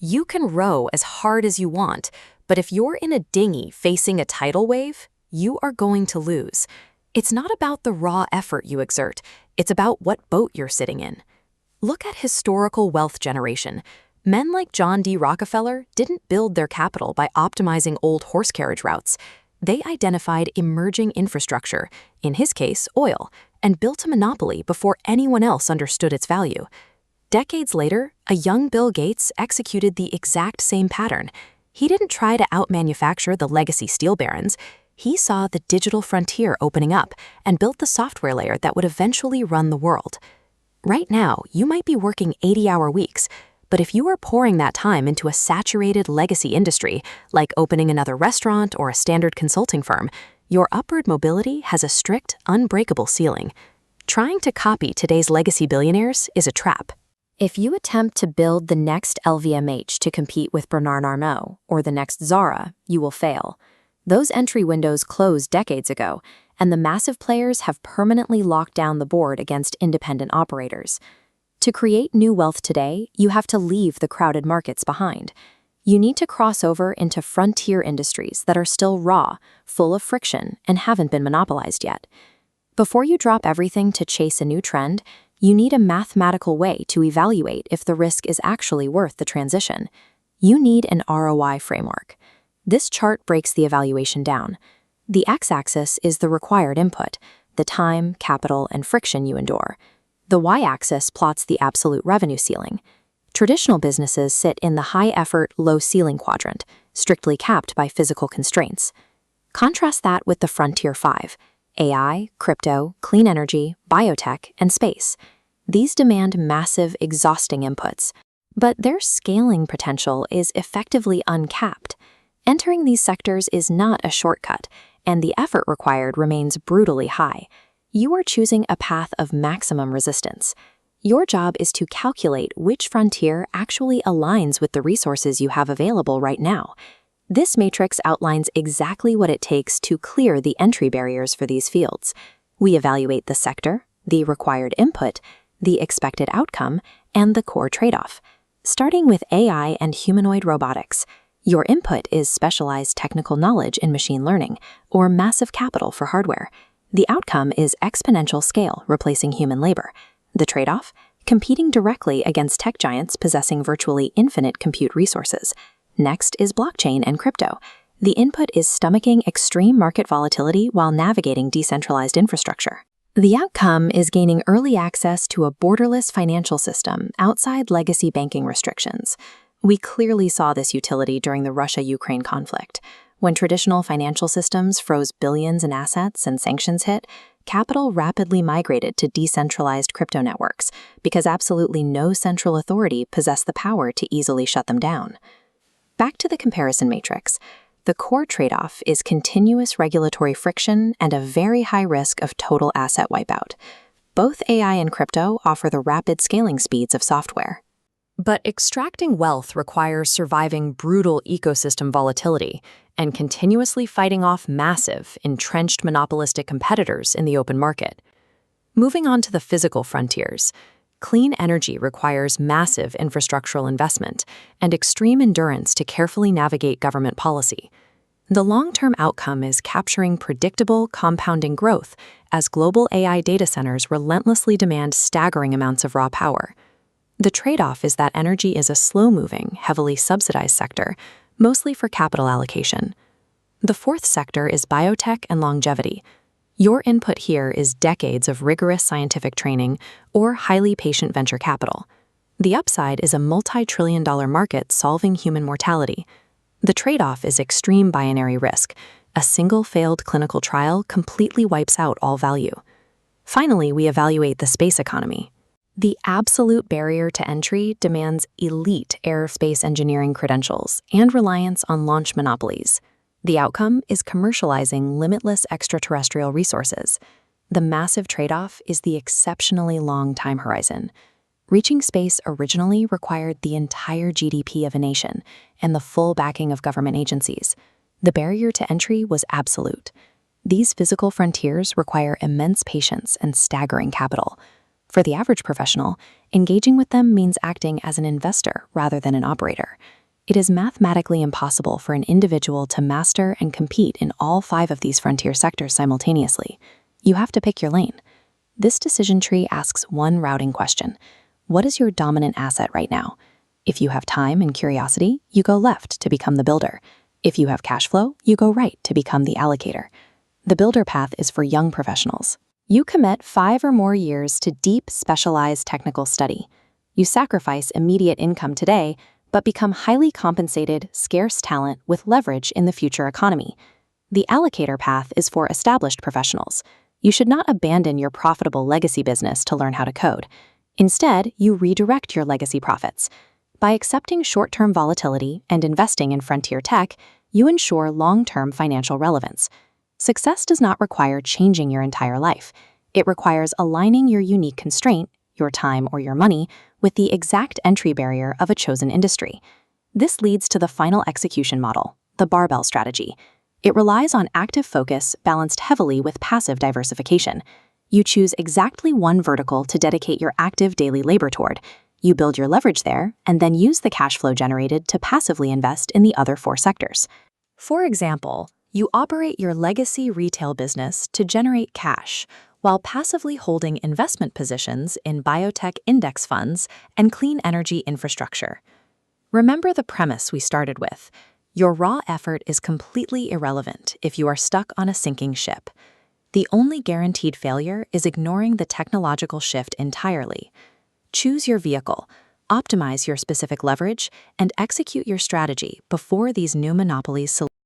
You can row as hard as you want, but if you're in a dinghy facing a tidal wave, you are going to lose. It's not about the raw effort you exert, it's about what boat you're sitting in. Look at historical wealth generation. Men like John D. Rockefeller didn't build their capital by optimizing old horse carriage routes. They identified emerging infrastructure, in his case, oil, and built a monopoly before anyone else understood its value. Decades later, a young Bill Gates executed the exact same pattern. He didn't try to outmanufacture the legacy steel barons. He saw the digital frontier opening up and built the software layer that would eventually run the world. Right now, you might be working 80-hour weeks, but if you are pouring that time into a saturated legacy industry, like opening another restaurant or a standard consulting firm, your upward mobility has a strict, unbreakable ceiling. Trying to copy today's legacy billionaires is a trap. If you attempt to build the next LVMH to compete with Bernard Arnault or the next Zara, you will fail. Those entry windows closed decades ago, and the massive players have permanently locked down the board against independent operators. To create new wealth today, you have to leave the crowded markets behind. You need to cross over into frontier industries that are still raw, full of friction, and haven't been monopolized yet. Before you drop everything to chase a new trend, you need a mathematical way to evaluate if the risk is actually worth the transition. You need an ROI framework. This chart breaks the evaluation down. The x-axis is the required input, the time, capital, and friction you endure. The y-axis plots the absolute revenue ceiling. Traditional businesses sit in the high-effort, low-ceiling quadrant, strictly capped by physical constraints. Contrast that with the Frontier 5, AI, crypto, clean energy, biotech, and space. These demand massive, exhausting inputs, but their scaling potential is effectively uncapped. Entering these sectors is not a shortcut, and the effort required remains brutally high. You are choosing a path of maximum resistance. Your job is to calculate which frontier actually aligns with the resources you have available right now. This matrix outlines exactly what it takes to clear the entry barriers for these fields. We evaluate the sector, the required input, the expected outcome, and the core trade-off. Starting with AI and humanoid robotics, your input is specialized technical knowledge in machine learning or massive capital for hardware. The outcome is exponential scale, replacing human labor. The trade-off? Competing directly against tech giants possessing virtually infinite compute resources. Next is blockchain and crypto. The input is stomaching extreme market volatility while navigating decentralized infrastructure. The outcome is gaining early access to a borderless financial system outside legacy banking restrictions. We clearly saw this utility during the Russia-Ukraine conflict. When traditional financial systems froze billions in assets and sanctions hit, capital rapidly migrated to decentralized crypto networks because absolutely no central authority possessed the power to easily shut them down. Back to the comparison matrix. The core trade-off is continuous regulatory friction and a very high risk of total asset wipeout. Both AI and crypto offer the rapid scaling speeds of software. But extracting wealth requires surviving brutal ecosystem volatility and continuously fighting off massive, entrenched monopolistic competitors in the open market. Moving on to the physical frontiers, clean energy requires massive infrastructural investment and extreme endurance to carefully navigate government policy. The long-term outcome is capturing predictable, compounding growth as global AI data centers relentlessly demand staggering amounts of raw power. The trade-off is that energy is a slow-moving, heavily subsidized sector, mostly for capital allocation. The fourth sector is biotech and longevity. Your input here is decades of rigorous scientific training or highly patient venture capital. The upside is a multi-trillion-dollar market solving human mortality. The trade-off is extreme binary risk. A single failed clinical trial completely wipes out all value. Finally, we evaluate the space economy. The absolute barrier to entry demands elite aerospace engineering credentials and reliance on launch monopolies. The outcome is commercializing limitless extraterrestrial resources. The massive trade-off is the exceptionally long time horizon. Reaching space originally required the entire GDP of a nation and the full backing of government agencies. The barrier to entry was absolute. These physical frontiers require immense patience and staggering capital. For the average professional, engaging with them means acting as an investor rather than an operator. It is mathematically impossible for an individual to master and compete in all 5 of these frontier sectors simultaneously. You have to pick your lane. This decision tree asks one routing question. What is your dominant asset right now? If you have time and curiosity, you go left to become the builder. If you have cash flow, you go right to become the allocator. The builder path is for young professionals. You commit 5 or more years to deep, specialized technical study. You sacrifice immediate income today, but become highly compensated, scarce talent with leverage in the future economy. The allocator path is for established professionals. You should not abandon your profitable legacy business to learn how to code. Instead, you redirect your legacy profits. By accepting short-term volatility and investing in frontier tech, you ensure long-term financial relevance. Success does not require changing your entire life. It requires aligning your unique constraint, your time or your money, with the exact entry barrier of a chosen industry. This leads to the final execution model, the barbell strategy. It relies on active focus balanced heavily with passive diversification. You choose exactly one vertical to dedicate your active daily labor toward. You build your leverage there, and then use the cash flow generated to passively invest in the other 4 sectors. For example, you operate your legacy retail business to generate cash, while passively holding investment positions in biotech index funds and clean energy infrastructure. Remember the premise we started with. Your raw effort is completely irrelevant if you are stuck on a sinking ship. The only guaranteed failure is ignoring the technological shift entirely. Choose your vehicle, optimize your specific leverage, and execute your strategy before these new monopolies